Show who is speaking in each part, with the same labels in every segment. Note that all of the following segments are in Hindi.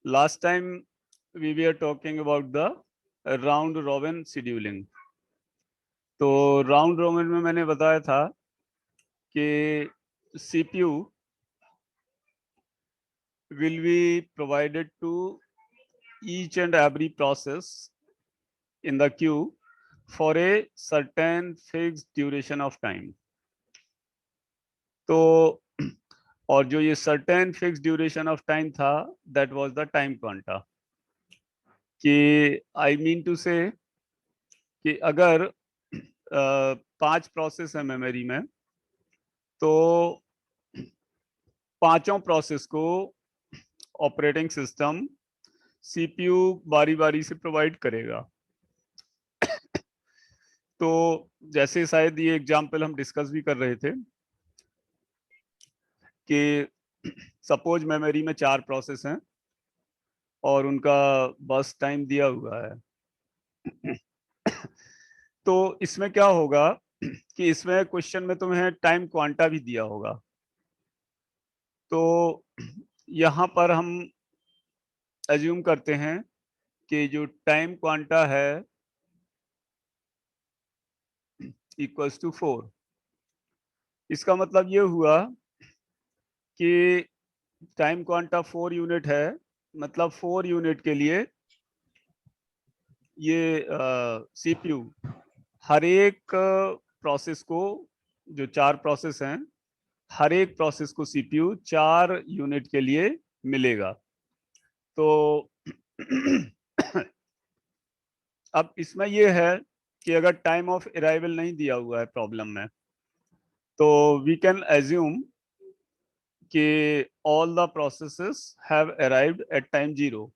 Speaker 1: Last time we were talking about the round robin scheduling. तो राउंड रोबिन में मैंने बताया था कि CPU will be provided to each and every process in the queue for a certain fixed duration of time. तो और जो ये certain fixed duration of time था, that was the time quanta. कि I mean to say कि अगर 5 प्रोसेस है मेमोरी में, तो पांचों प्रोसेस को ऑपरेटिंग सिस्टम सीपीयू बारी बारी से प्रोवाइड करेगा। तो जैसे शायद ये एग्जांपल हम डिस्कस भी कर रहे थे कि सपोज मेमोरी में 4 प्रोसेस हैं और उनका बस टाइम दिया हुआ है। तो इसमें क्या होगा कि इसमें क्वेश्चन में तुम्हें टाइम क्वांटा भी दिया होगा। तो यहाँ पर हम एज्यूम करते हैं कि जो टाइम क्वांटा है इक्वल्स टू 4। इसका मतलब ये हुआ कि टाइम क्वांटा 4 यूनिट है, मतलब 4 यूनिट के लिए ये सीपीयू हर एक प्रोसेस को, जो 4 प्रोसेस हैं, हर एक प्रोसेस को सीपीयू 4 यूनिट के लिए मिलेगा। तो अब इसमें ये है कि अगर टाइम ऑफ अराइवल नहीं दिया हुआ है प्रॉब्लम में, तो वी कैन एज्यूम कि all the processes have arrived at time 0।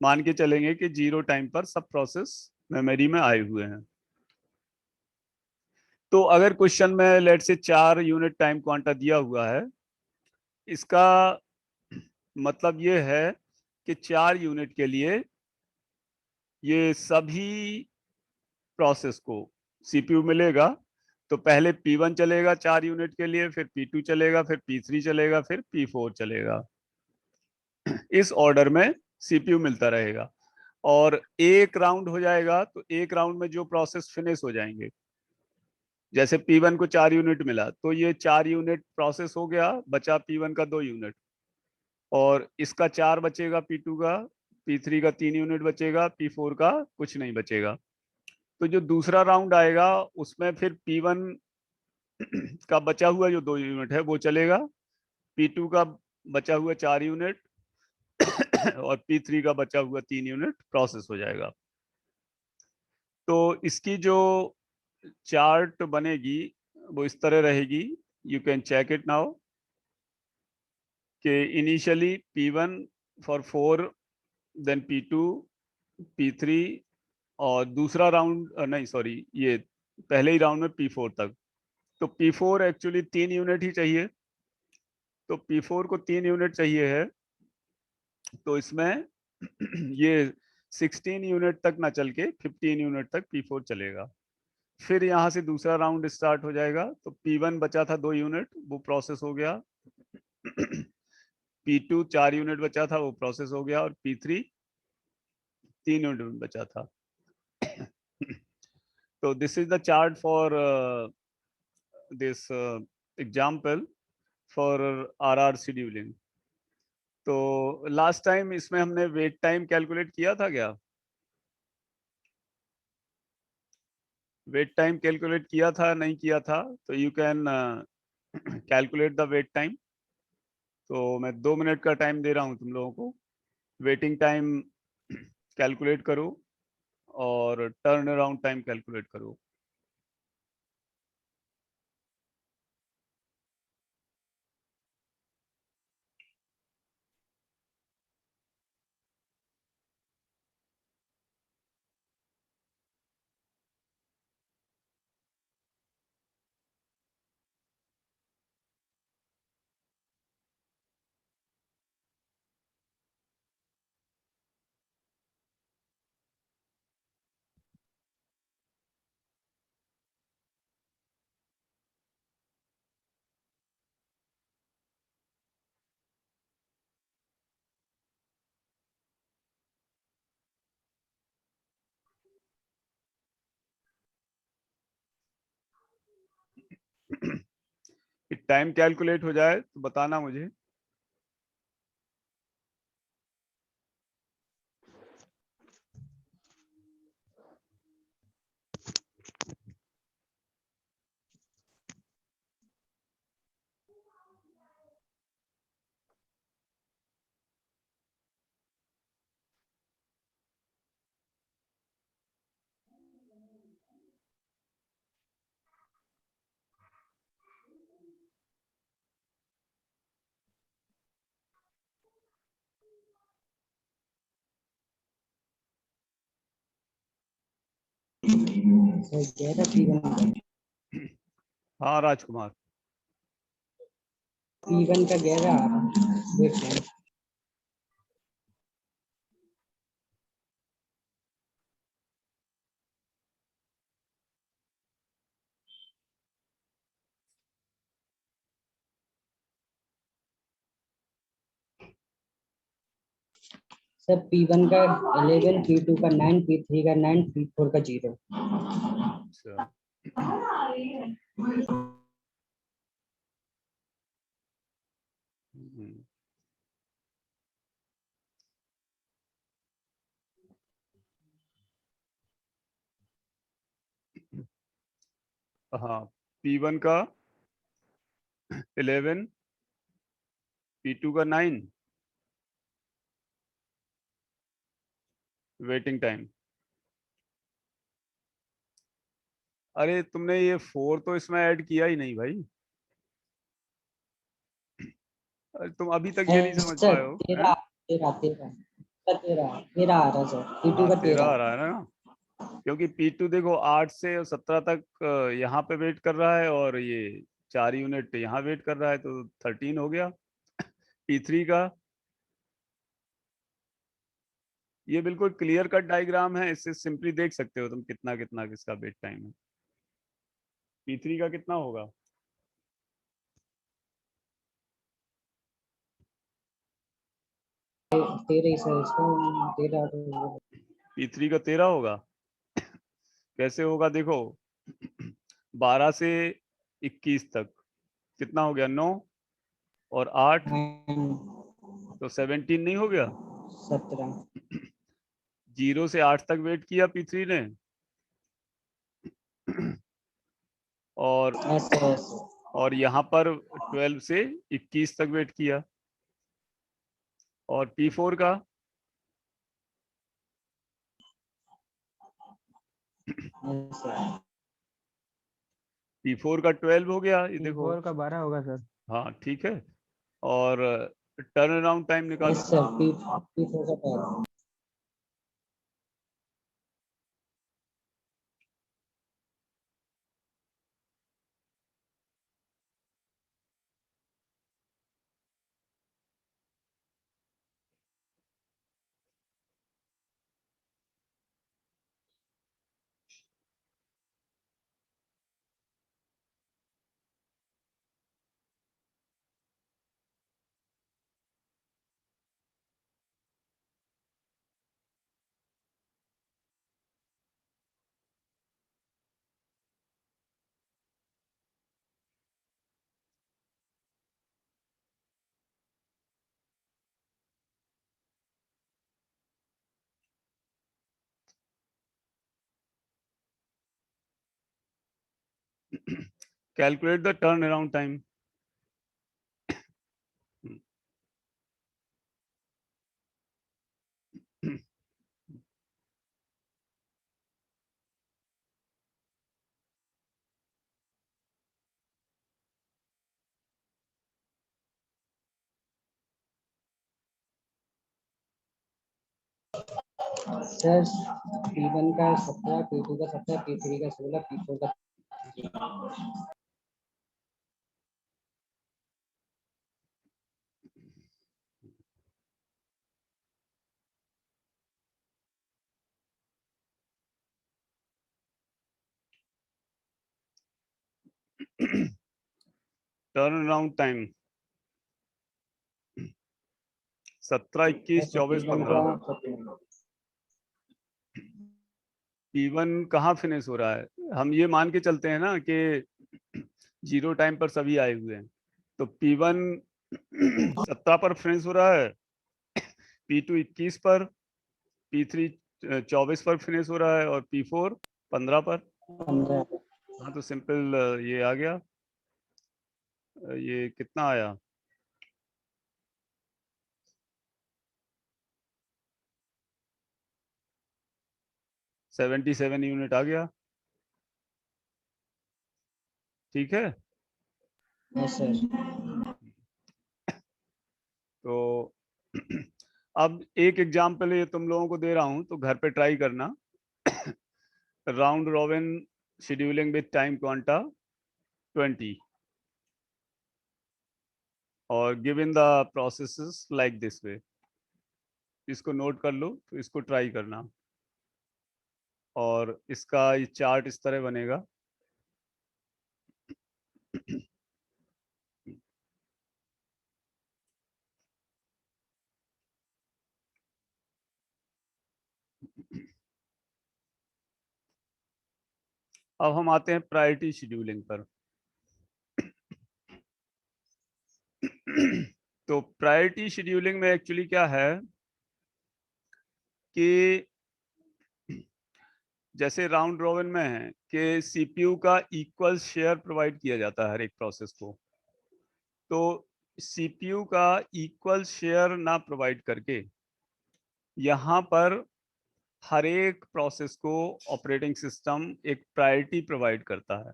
Speaker 1: मान के चलेंगे कि 0 टाइम पर सब प्रोसेस मेमोरी में आए हुए हैं। तो अगर क्वेश्चन में लेट से 4 यूनिट टाइम क्वांटा दिया हुआ है, इसका मतलब ये है कि 4 यूनिट के लिए ये सभी प्रोसेस को सीपीयू मिलेगा। तो पहले P1 चलेगा 4 यूनिट के लिए, फिर P2 चलेगा, फिर P3 चलेगा, फिर P4 चलेगा। इस ऑर्डर में सीपीयू मिलता रहेगा और एक राउंड हो जाएगा तो एक राउंड में जो प्रोसेस फिनिश हो जाएंगे, जैसे P1 को 4 यूनिट मिला तो ये 4 यूनिट प्रोसेस हो गया, बचा P1 का 2 यूनिट और इसका 4 बचेगा P2 का, P3 का 3 यूनिट बचेगा, P4 का कुछ नहीं बचेगा। तो जो दूसरा राउंड आएगा उसमें फिर P1 का बचा हुआ जो 2 यूनिट है वो चलेगा, P2 का बचा हुआ 4 यूनिट और P3 का बचा हुआ 3 यूनिट प्रोसेस हो जाएगा। तो इसकी जो चार्ट बनेगी वो इस तरह रहेगी, you can check it now, कि initially P1 for 4, then P2, P3 और दूसरा राउंड नहीं सॉरी, ये पहले ही राउंड में P4 तक। तो P4 एक्चुअली 3 यूनिट ही चाहिए, तो P4 को 3 यूनिट चाहिए है। तो इसमें ये 16 यूनिट तक ना चल के 15 यूनिट तक P4 चलेगा। फिर यहाँ से दूसरा राउंड स्टार्ट हो जाएगा। तो P1 बचा था 2 यूनिट, वो प्रोसेस हो गया। P2 4 यूनिट बचा था, वो प्रोसेस हो गया। और P3 3 यूनिट बचा था। तो this is the chart for this example for RR scheduling. तो लास्ट टाइम इसमें हमने वेट टाइम कैलकुलेट किया था क्या? वेट टाइम कैलकुलेट किया था नहीं किया था? तो you can calculate the wait time. तो मैं 2 मिनट का टाइम दे रहा हूं तुम लोगों को, वेटिंग टाइम कैलकुलेट करो और टर्न अराउंड टाइम कैलकुलेट करो। टाइम कैलकुलेट हो जाए तो बताना मुझे। हाँ राजकुमार,
Speaker 2: P1 का 11 आ रहा है, वेट टाइम। सर P1 का 11, P2 का 9, P3 का 9, P4 का 0।
Speaker 1: अच्छा हाँ, P1 का 11, P2 का 9, वेटिंग टाइम। अरे तुमने ये 4 तो इसमें ऐड किया ही नहीं भाई। अरे तुम अभी तक ये नहीं समझ
Speaker 2: सर
Speaker 1: पाए हो,
Speaker 2: 13
Speaker 1: हैं?
Speaker 2: 13 13 सर 13 आ रहा सर, P2
Speaker 1: हाँ
Speaker 2: का
Speaker 1: 13
Speaker 2: 13।
Speaker 1: आ रहा है ना, क्योंकि P2 देखो 8 से 17 तक यहाँ पे वेट कर रहा है, और ये 4 यूनिट यहाँ वेट कर रहा है, तो 13 हो गया। P3 का ये बिल्कुल क्लियर कट डायग्राम है, इससे सिंपली देख सकते हो तुम कितना कितना किसका वेट टाइम है। P3 का कितना होगा?
Speaker 2: 13 ही सर इसका, 13
Speaker 1: P3 का 13 होगा। कैसे होगा देखो, 12 से 21 तक कितना हो गया? 9 और 8 तो 17 नहीं हो गया?
Speaker 2: 17।
Speaker 1: 0 से 8 तक वेट किया P3 ने, और
Speaker 2: ऐसे
Speaker 1: और यहाँ पर 12 से 21 तक वेट किया। और P4 का
Speaker 2: ऐसे
Speaker 1: P4 का 12 हो गया, ये देखो।
Speaker 3: P4 का 12 होगा सर।
Speaker 1: हाँ ठीक है। और टर्न अराउंड टाइम निकालो।
Speaker 2: सर P4 का 12।
Speaker 1: Calculate the turn around time.
Speaker 2: Sir P1 का 17, P2 का 17, P3 का 16, P4 का
Speaker 1: टर्न अराउंड टाइम 17, 21, 24,
Speaker 2: P1 का
Speaker 1: 15। P1 कहाँ फिनिश हो रहा है? हम ये मान के चलते हैं ना कि 0 टाइम पर सभी आए हुए हैं। तो P1 17 पर फिनिश हो रहा है, P2 21 पर, P3 24 पर फिनिश हो रहा है और P4 15 पर।
Speaker 2: 15।
Speaker 1: हाँ तो सिंपल ये आ गया। ये कितना आया? 77 यूनिट आ गया। ठीक है।
Speaker 2: Yes sir.
Speaker 1: तो अब एक एग्जाम्पल ये तुम लोगों को दे रहा हूं, तो घर पे ट्राई करना। Round robin scheduling with time quanta 20 और given the processes like this way. इसको नोट कर लो, तो इसको ट्राई करना। और इसका ये चार्ट इस तरह बनेगा। अब हम आते हैं प्रायोरिटी शेड्यूलिंग पर। तो प्रायोरिटी शेड्यूलिंग में एक्चुअली क्या है कि जैसे राउंड रॉबिन में है कि सीपीयू का इक्वल शेयर प्रोवाइड किया जाता है हर एक प्रोसेस को। तो सीपीयू का इक्वल शेयर ना प्रोवाइड करके यहाँ पर हर एक प्रोसेस को ऑपरेटिंग सिस्टम एक प्रायोरिटी प्रोवाइड करता है।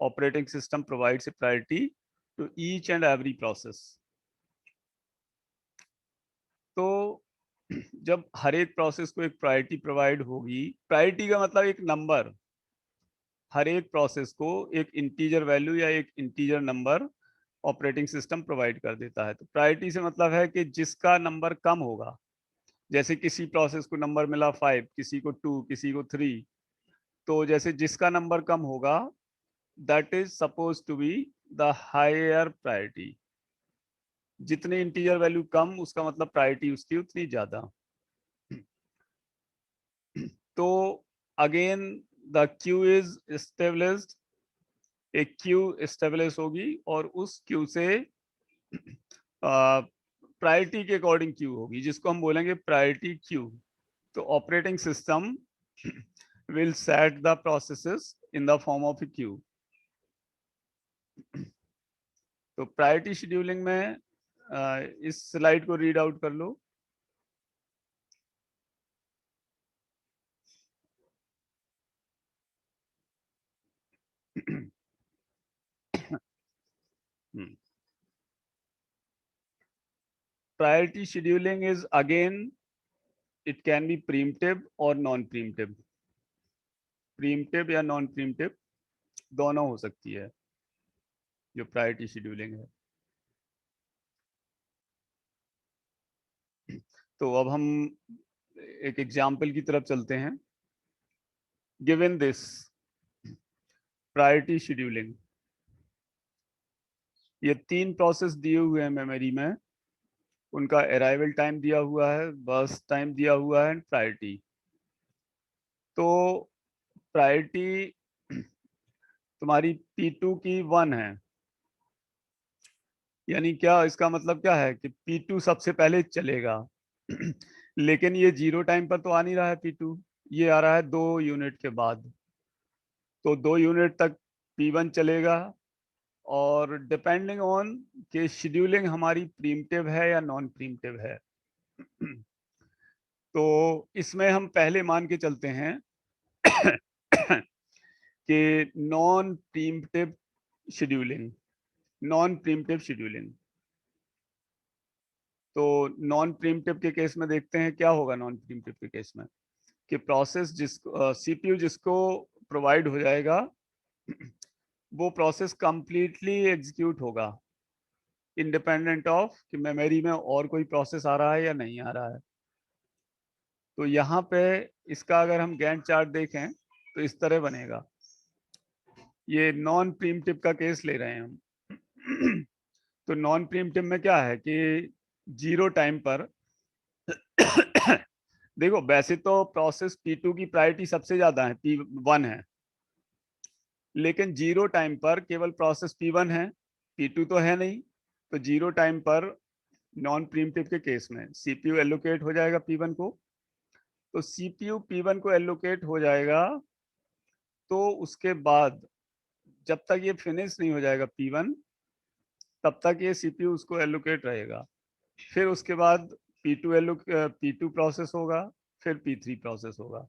Speaker 1: Operating system provides a priority to each and every process. तो जब हर एक प्रोसेस को एक प्रायोरिटी प्रोवाइड होगी, प्रायोरिटी का मतलब एक नंबर, हर एक प्रोसेस को एक इंटीजर वैल्यू या एक integer number operating system provide कर देता है। तो प्रायोरिटी से मतलब है कि जिसका नंबर कम होगा, जैसे किसी प्रोसेस को नंबर मिला 5, किसी को 2, किसी को 3, तो जैसे जिसका नंबर कम होगा that is suppose to be the higher priority. जितनी इंटीजर वैल्यू कम, उसका मतलब प्रायोरिटी उसकी उतनी ज्यादा। तो again the queue is established, एक क्यू एस्टेब्लिश होगी और उस क्यू से प्रायोरिटी के अकॉर्डिंग क्यू होगी, जिसको हम बोलेंगे प्रायोरिटी क्यू। तो operating system will set the processes in the form of a queue. तो प्रायोरिटी शेड्यूलिंग में इस स्लाइड को रीड आउट कर लो। Priority scheduling is again, it can be preemptive और नॉन प्रीम्प्टिव। प्रीम्प्टिव या नॉन प्रीम्प्टिव दोनों हो सकती है जो प्रायोरिटी शेड्यूलिंग है। तो अब हम एक एग्जाम्पल की तरफ चलते हैं। गिवन दिस प्रायोरिटी शेड्यूलिंग, ये 3 प्रोसेस दिए हुए हैं मेमोरी में, उनका अराइवल टाइम दिया हुआ है, बर्स्ट टाइम दिया हुआ है, प्रायोरिटी। तो प्रायोरिटी तुम्हारी P2 की 1 है, यानी क्या इसका मतलब क्या है कि P2 सबसे पहले चलेगा। लेकिन ये 0 टाइम पर तो आ नहीं रहा है P2, ये आ रहा है 2 यूनिट के बाद। तो 2 यूनिट तक P1 चलेगा और डिपेंडिंग ऑन कि शेड्यूलिंग हमारी प्रीम्प्टिव है या नॉन प्रीम्प्टिव है। तो इसमें हम पहले मान के चलते हैं कि नॉन प्रीम्प्टिव शेड्यूलिंग। नॉन प्रीम्प्टिव शेड्यूलिंग, तो नॉन प्रीम्प्टिव के केस में देखते हैं क्या होगा। नॉन प्रीम्प्टिव के केस में कि प्रोसेस जिसको सीपीयू जिसको प्रोवाइड हो जाएगा वो प्रोसेस कंप्लीटली एग्जीक्यूट होगा इंडिपेंडेंट ऑफ कि मेमोरी में और कोई प्रोसेस आ रहा है या नहीं आ रहा है। तो यहाँ पे इसका अगर हम गैंट चार्ट देखें तो इस तरह बनेगा। ये नॉन प्रीम्प्टिव का केस ले रहे हैं हम। तो नॉन प्रीम्प्टिव में क्या है कि 0 टाइम पर देखो वैसे तो प्रोसेस P2 की प्रायोरिटी सबसे ज्यादा है, P1 है, लेकिन जीरो टाइम पर केवल प्रोसेस P1 है, P2 तो है नहीं, तो जीरो टाइम पर नॉन प्रीम्प्टिव के केस में सीपीयू एलोकेट हो जाएगा P1 को। तो सीपीयू P1 को एलोकेट हो जाएगा, तो उसके बाद जब तक ये फिनिश नहीं हो जाएगा P1, तब तक ये सीपीयू उसको एलोकेट रहेगा। फिर उसके बाद P2 प्रोसेस होगा, फिर P3 प्रोसेस होगा।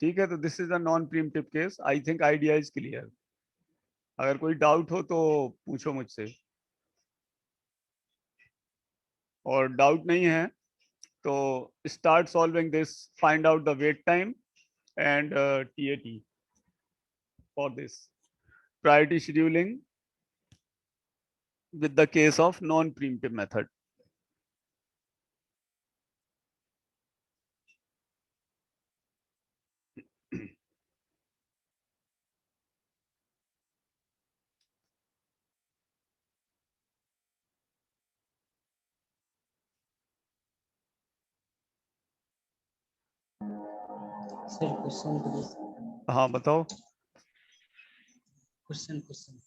Speaker 1: ठीक है, तो this is a non preemptive case. I think idea is clear. अगर कोई डाउट हो तो पूछो मुझसे, और डाउट नहीं है तो start solving this, find out the wait time and TAT for this priority scheduling with the case of non-preemptive method.
Speaker 2: Sir question please.
Speaker 1: हाँ बताओ।
Speaker 2: क्वेश्चन क्वेश्चन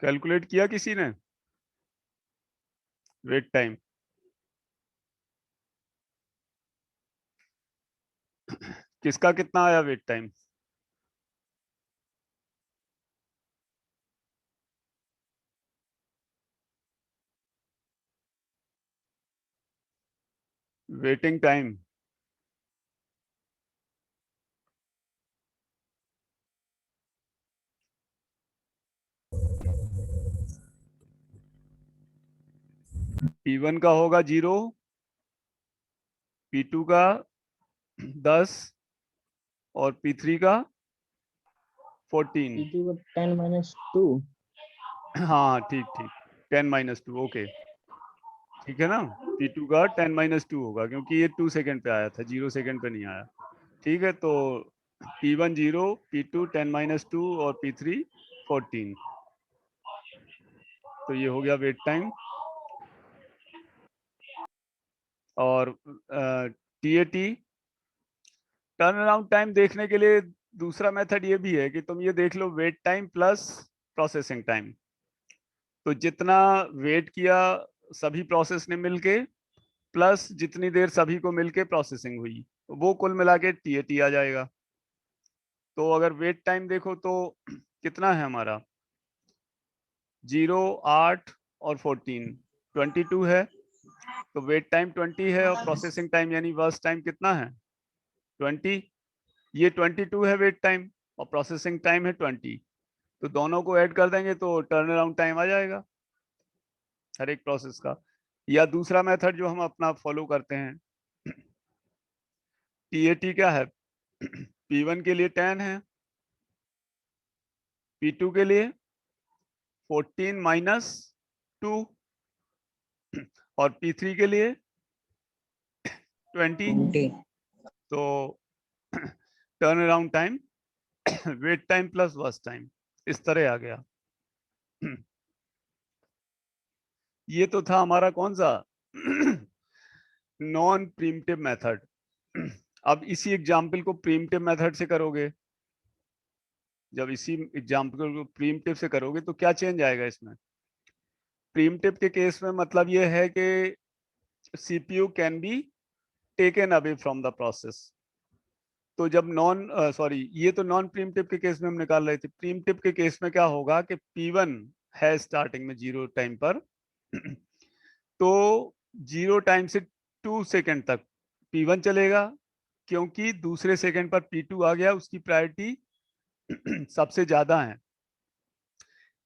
Speaker 1: कैलकुलेट किया किसी ने वेट टाइम? किसका कितना आया wait time? Waiting time P1 का होगा 0, P2 का 10 और P3 का 14।
Speaker 3: P2 का 10 माइनस 2।
Speaker 1: हाँ ठीक ठीक, 10-2, ओके ठीक है ना। P2 का 10-2 होगा क्योंकि ये 2 सेकंड पे आया था, 0 सेकंड पे नहीं आया। ठीक है, तो P1 0, P2 10-2 और P3 14। तो ये हो गया वेट टाइम। और TAT टर्न अराउंड टाइम देखने के लिए दूसरा मेथड ये भी है कि तुम ये देख लो wait time plus processing time. तो जितना वेट किया सभी प्रोसेस ने मिलके प्लस जितनी देर सभी को मिलके प्रोसेसिंग हुई, वो कुल मिला के TAT आ जाएगा। तो अगर वेट टाइम देखो तो कितना है हमारा, 0, 8 और 14, 22 है। तो वेट टाइम 20 है और प्रोसेसिंग टाइम यानी वर्स्ट टाइम कितना है, 20। ये 22 है वेट टाइम और प्रोसेसिंग टाइम है 20। तो दोनों को ऐड कर देंगे तो टर्न अराउंड टाइम आ जाएगा हर एक प्रोसेस का। या दूसरा मेथड जो हम अपना फॉलो करते हैं, TAT क्या है, P1 के लिए 10 है, P2 के लिए 14 माइनस 2 और P3 के लिए 20।
Speaker 2: 20।
Speaker 1: तो turn around time wait time plus burst time इस तरह आ गया। ये तो था हमारा कौन सा नॉन प्रीम्प्टिव मेथड। अब इसी एग्जाम्पल को प्रीम्प्टिव मेथड से करोगे, जब इसी एग्जाम्पल को प्रीम्प्टिव से करोगे तो क्या चेंज आएगा इसमें। प्रीम्प्टिव के केस में मतलब ये है कि CPU can be taken away from the process. तो जब ये तो नॉन प्रीम्प्टिव के केस में हम निकाल रहे थे। प्रीम्प्टिव के केस में क्या होगा कि P1 है स्टार्टिंग में 0 टाइम पर तो 0 टाइम से 2 सेकंड तक P1 चलेगा, क्योंकि दूसरे सेकंड पर P2 आ गया, उसकी प्रायोरिटी सबसे ज्यादा है।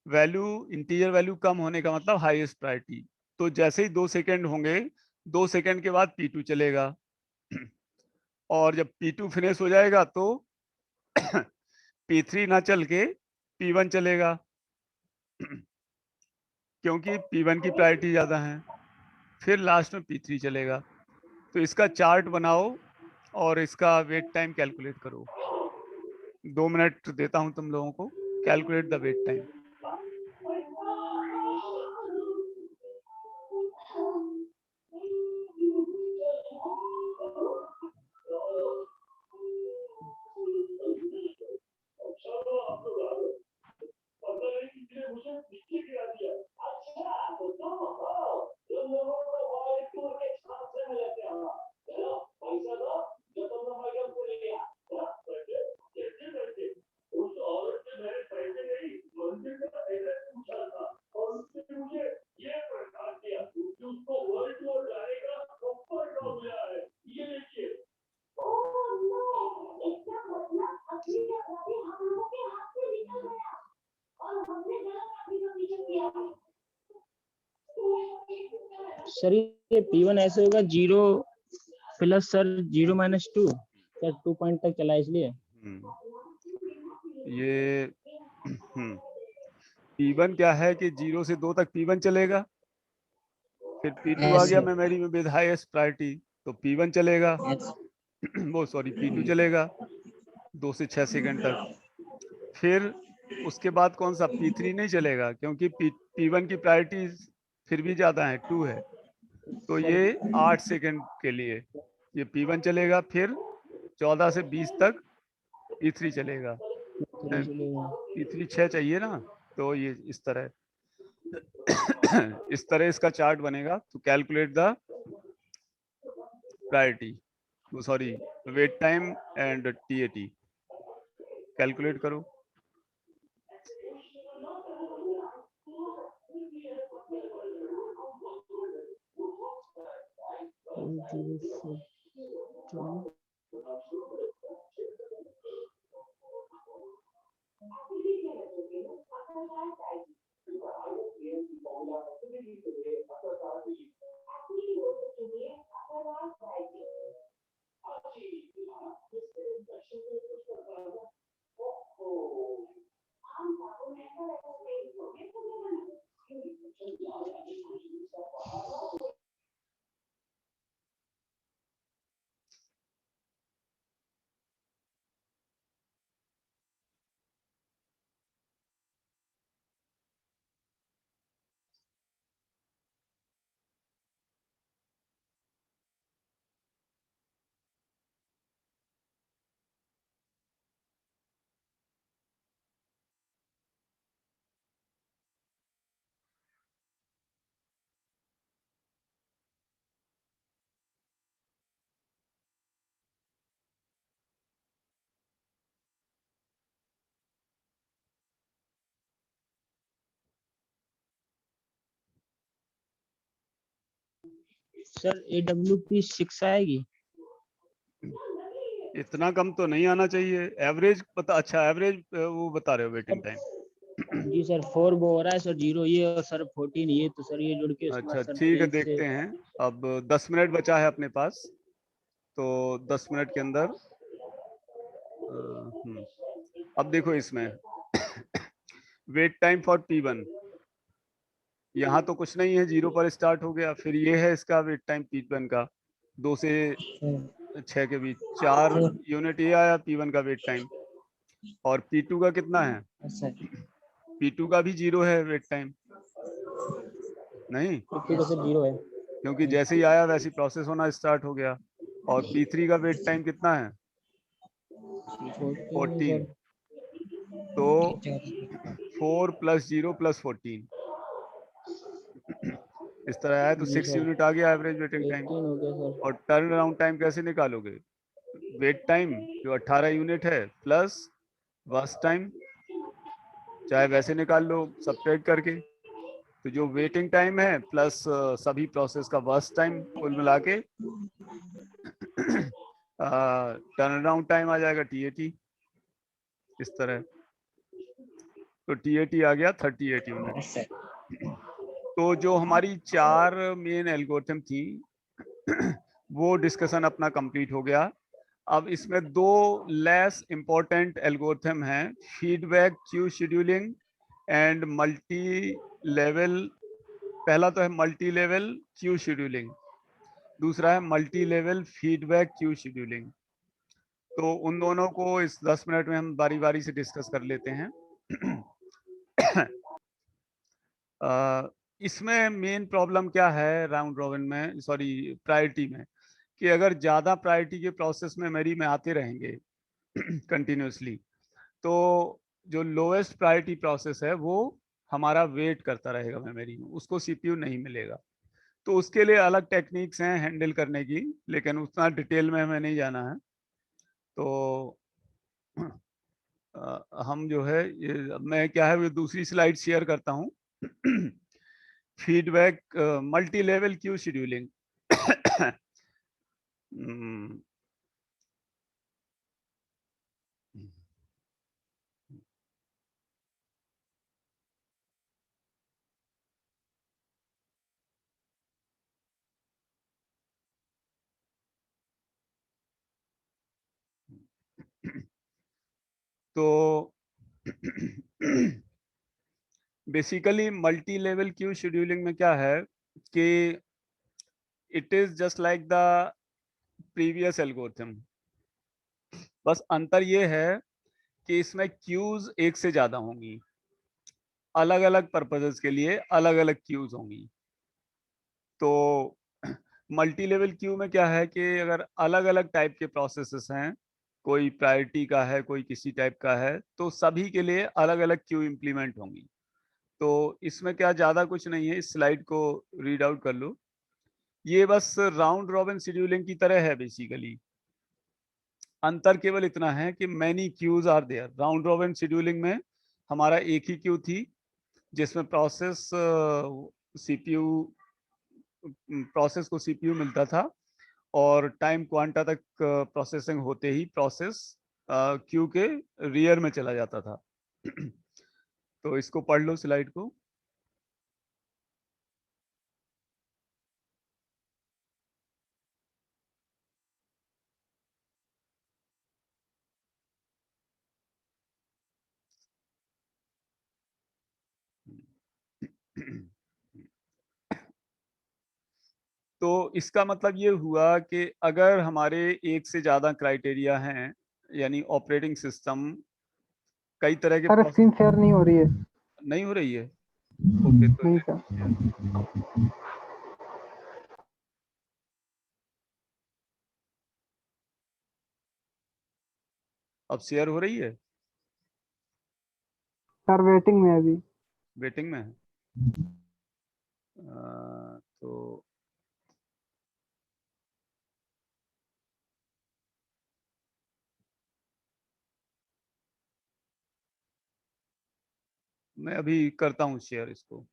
Speaker 1: वैल्यू इंटीजर वैल्यू कम होने का मतलब हाईएस्ट प्रायोरिटी। तो जैसे ही 2 सेकंड होंगे, 2 सेकंड के बाद P2 चलेगा और जब P2 फिनिश हो जाएगा तो P3 ना चल के P1 चलेगा क्योंकि P1 की प्रायोरिटी ज्यादा है। फिर लास्ट में P3 चलेगा। तो इसका चार्ट बनाओ और इसका वेट टाइम कैलकुलेट करो। 2 मिनट देता हूं तुम लोगों को, calculate the wait time.
Speaker 3: Sir ये P1 ऐसे होगा 0 plus sir 0 minus 2 sir 2 point तक चला इसलिए।
Speaker 1: ये P1 क्या है कि 0 से 2 तक P1 चलेगा, फिर P2 आ गया
Speaker 2: ऐसे
Speaker 1: मेमोरी में विद हाईएस्ट प्रायोरिटी तो P1 चलेगा
Speaker 2: ऐसे
Speaker 1: वो सॉरी P2 चलेगा 2 से 6 सेकंड तक। फिर उसके बाद कौन सा P3 नहीं चलेगा क्योंकि P1 की प्रायोरिटी फिर भी ज्यादा है, 2 है। तो
Speaker 3: सर
Speaker 1: ये 8 सेकंड के लिए ये P1 चलेगा, फिर 14 से 20 तक P3 चलेगा। P3 6 चाहिए ना, तो ये इस तरह इस तरह इसका चार्ट बनेगा। तो calculate the priority, sorry wait time and TAT calculate करो।
Speaker 3: सर AWP 6 आएगी।
Speaker 1: इतना कम तो नहीं आना चाहिए। एवरेज पता, अच्छा एवरेज वो बता रहे हो वेटिंग टाइम।
Speaker 3: जी सर 4 वो हो रहा है सर, 0 ये और सर 14 ये, तो सर ये जुड़ के उसके
Speaker 1: अच्छा
Speaker 3: बाद सर
Speaker 1: ठीक है,
Speaker 3: 12 से
Speaker 1: देखते हैं। अब 10 मिनट बचा है अपने पास, तो 10 मिनट के अंदर अब देखो इसमें वेट टाइम फॉर P1, यहाँ तो कुछ नहीं है, 0 पर स्टार्ट हो गया। फिर ये है इसका वेट टाइम P1 का 2 से 6 के बीच 4 यूनिट ये आया P1 का वेट टाइम। और P2 का कितना है? P2 का भी 0 है वेट टाइम, नहीं
Speaker 3: तो सर 0 है।
Speaker 1: क्योंकि जैसे ही आया वैसे प्रोसेस होना स्टार्ट हो गया। और P3 का वेट टाइम कितना है? 14। तो 4 + 0 + 14 इस तरह आया, तो 6 यूनिट आ गया एवरेज वेटिंग टाइम।
Speaker 3: 18 हो गया सर।
Speaker 1: और टर्न अराउंड टाइम कैसे निकालोगे? वेट टाइम जो 18 यूनिट है प्लस वर्स्ट टाइम, चाहे वैसे निकाल लो सब्ट्रैक्ट करके। तो जो वेटिंग टाइम है प्लस सभी प्रोसेस का वर्स्ट टाइम कुल मिला के टर्न अराउंड टाइम आ जाएगा TAT इस तरह। तो TAT आ गया 38 यूनिट। तो जो हमारी 4 मेन एल्गोरिथम थी वो डिस्कशन अपना कंप्लीट हो गया। अब इसमें 2 लेस इंपॉर्टेंट एल्गोरिथम हैं, feedback queue scheduling and multi level. पहला तो है मल्टी लेवल क्यू शेड्यूलिंग, दूसरा है multi level feedback queue scheduling. तो उन दोनों को इस 10 मिनट में हम बारी बारी से डिस्कस कर लेते हैं। इसमें मेन प्रॉब्लम क्या है राउंड रॉबिन में, सॉरी प्रायोरिटी में, कि अगर ज़्यादा प्रायोरिटी के प्रोसेस मेमोरी में आते रहेंगे कंटिन्यूसली, तो जो लोएस्ट प्रायोरिटी प्रोसेस है वो हमारा वेट करता रहेगा मेमोरी में, उसको CPU नहीं मिलेगा। तो उसके लिए अलग टेक्निक्स हैं हैंडल करने की, लेकिन उतना डिटेल में हमें नहीं जाना है। तो हम जो है ये, मैं क्या है वो दूसरी स्लाइड शेयर करता हूँ। Feedback multi level queue scheduling. तो basically multi level queue scheduling में क्या है कि it is just like the previous algorithm, बस अंतर ये है कि इसमें क्यूज एक से ज्यादा होंगी, अलग अलग पर्पजेस के लिए अलग अलग क्यूज होंगी। तो मल्टी लेवल क्यू में क्या है कि अगर अलग अलग टाइप के प्रोसेसेस हैं, कोई प्रायोरिटी का है कोई किसी टाइप का है, तो सभी के लिए अलग अलग क्यू इम्प्लीमेंट होंगी। तो इसमें क्या ज़्यादा कुछ नहीं है, इस स्लाइड को रीड आउट कर लो। ये बस राउंड रॉबिन शेड्यूलिंग की तरह है बेसिकली। अंतर केवल इतना है कि many queues are there. Round robin scheduling में हमारा एक ही क्यू थी जिसमें सीपीयू प्रोसेस को CPU मिलता था, और टाइम क्वांटा तक प्रोसेसिंग होते ही प्रोसेस क्यू के रियर में चला जाता था। तो इसको पढ़ लो स्लाइड को। तो इसका मतलब ये हुआ कि अगर हमारे एक से ज्यादा क्राइटेरिया हैं, यानी ऑपरेटिंग सिस्टम कई तरह के
Speaker 4: सर स्क्रीन शेयर नहीं हो रही है।
Speaker 1: नहीं हो रही है। ओके, तो
Speaker 4: नहीं सर।
Speaker 1: अब शेयर हो रही है?
Speaker 4: सर वेटिंग में है अभी।
Speaker 1: वेटिंग में है। तो मैं अभी करता हूँ शेयर इसको।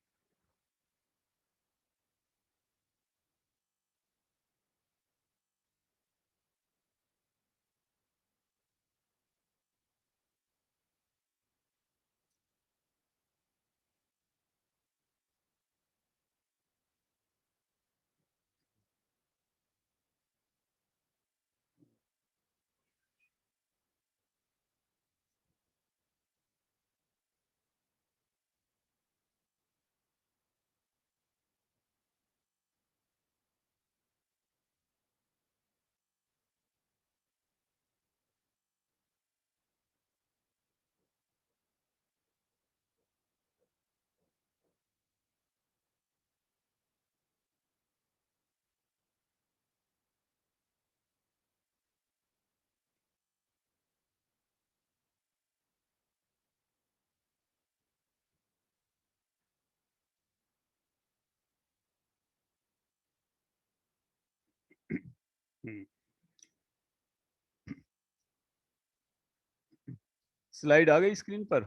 Speaker 1: स्लाइड आ गई स्क्रीन पर?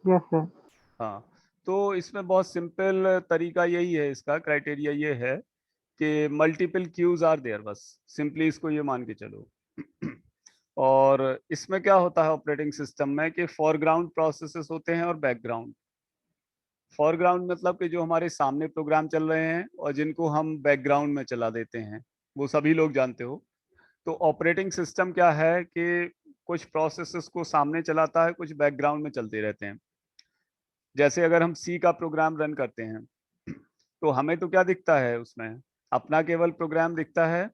Speaker 4: Yes sir.
Speaker 1: हाँ, तो इसमें बहुत सिंपल तरीका यही है, इसका क्राइटेरिया ये है कि मल्टीपल क्यूज आर देयर, बस सिंपली इसको ये मान के चलो। और इसमें क्या होता है ऑपरेटिंग सिस्टम में कि फोरग्राउंड प्रोसेसेस होते हैं और बैकग्राउंड। फोरग्राउंड मतलब कि जो हमारे सामने प्रोग्राम चल रहे हैं और जिनको हम बैकग्राउंड में चला देते हैं, वो सभी लोग जानते हो। तो ऑपरेटिंग सिस्टम क्या है कि कुछ प्रोसेसेस को सामने चलाता है, कुछ बैकग्राउंड में चलते रहते हैं। जैसे अगर हम सी का प्रोग्राम रन करते हैं तो हमें तो क्या दिखता है उसमें, अपना केवल प्रोग्राम दिखता है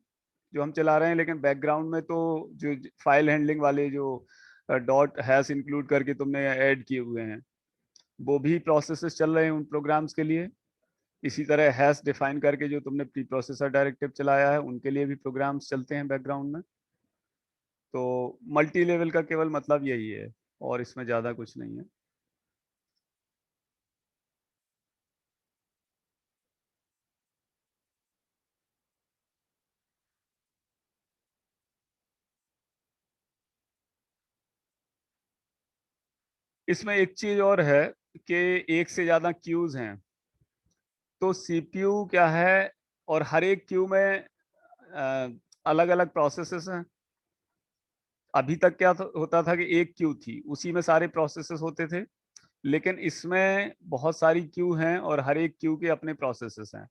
Speaker 1: जो हम चला रहे हैं, लेकिन बैकग्राउंड में तो जो फाइल हैंडलिंग वाले जो डॉट हैश इंक्लूड करके तुमने ऐड किए हुए हैं, वो भी प्रोसेसेस चल रहे हैं उन प्रोग्राम्स के लिए। इसी तरह हैश डिफाइन करके जो तुमने प्री प्रोसेसर डायरेक्टिव चलाया है, उनके लिए भी प्रोग्राम्स चलते हैं बैकग्राउंड में। तो मल्टी लेवल का केवल मतलब यही है, और इसमें ज़्यादा कुछ नहीं है। इसमें एक चीज और है कि एक से ज्यादा क्यूज हैं, तो सीपीयू क्या है, और हर एक क्यू में अलग अलग प्रोसेसेस हैं। अभी तक क्या होता था कि एक क्यू थी, उसी में सारे प्रोसेसेस होते थे, लेकिन इसमें बहुत सारी क्यू हैं और हर एक क्यू के अपने प्रोसेसेस हैं।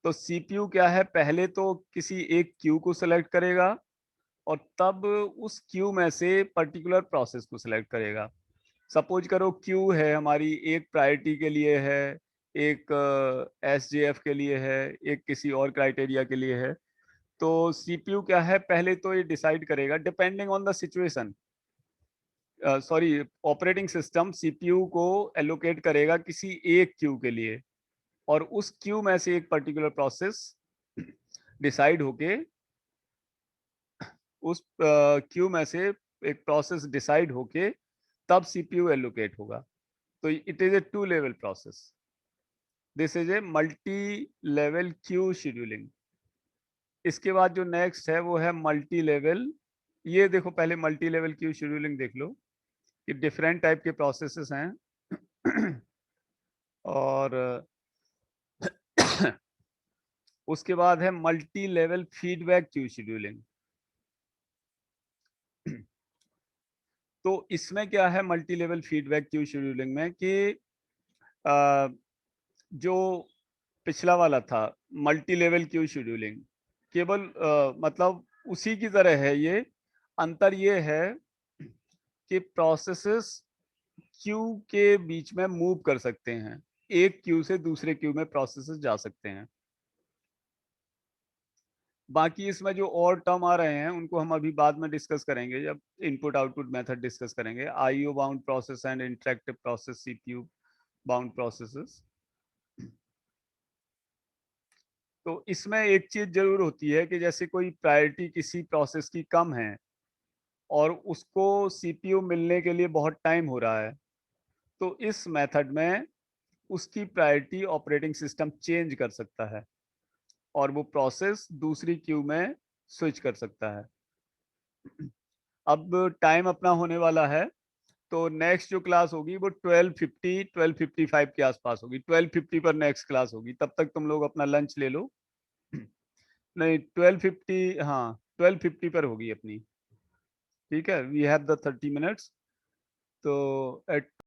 Speaker 1: तो सीपीयू क्या है, पहले तो किसी एक क्यू को सिलेक्ट करेगा और तब उस क्यू में से पर्टिकुलर प्रोसेस को सिलेक्ट करेगा। सपोज करो क्यू है हमारी, एक प्रायोरिटी के लिए है, एक एसजेएफ के लिए है, एक किसी और क्राइटेरिया के लिए है। तो सीपीयू क्या है, पहले तो ये डिसाइड करेगा depending on the situation. Sorry, operating system CPU को एलोकेट करेगा किसी एक क्यू के लिए, और उस क्यू में से एक पर्टिकुलर प्रोसेस डिसाइड होके, उस क्यू में से एक प्रोसेस डिसाइड होके तब सीपीयू एलोकेट होगा। तो it is a two level process. This is a multi level queue scheduling. इसके बाद जो नेक्स्ट है वो है मल्टी लेवल। ये देखो, पहले मल्टी लेवल क्यू शेड्यूलिंग देख लो कि डिफरेंट टाइप के प्रोसेसेस हैं। और उसके बाद है multi level feedback queue scheduling. तो इसमें क्या है multi level feedback queue scheduling में कि जो पिछला वाला था मल्टी लेवल क्यू शेड्यूलिंग केवल मतलब उसी की तरह है, ये अंतर ये है कि प्रोसेसेस क्यू के बीच में मूव कर सकते हैं, एक क्यू से दूसरे क्यू में प्रोसेसेस जा सकते हैं। बाकी इसमें जो और टर्म आ रहे हैं उनको हम अभी बाद में डिस्कस करेंगे जब इनपुट आउटपुट मेथड डिस्कस करेंगे। IO bound process and interactive process, CPU bound processes. तो इसमें एक चीज जरूर होती है कि जैसे कोई प्रायोरिटी किसी प्रोसेस की कम है और उसको सीपीयू मिलने के लिए बहुत टाइम हो रहा है, तो इस मेथड में उसकी प्रायोरिटी ऑपरेटिंग सिस्टम चेंज कर सकता है और वो प्रोसेस दूसरी क्यू में स्विच कर सकता है। अब टाइम अपना होने वाला है, तो नेक्स्ट जो क्लास होगी वो 12:55 के आसपास होगी। 12:50 पर नेक्स्ट क्लास होगी, तब तक तुम लोग अपना लंच ले लो। नहीं 12:50, हाँ 12:50 पर होगी अपनी। ठीक है, वी हैव द 30 मिनट्स। तो एट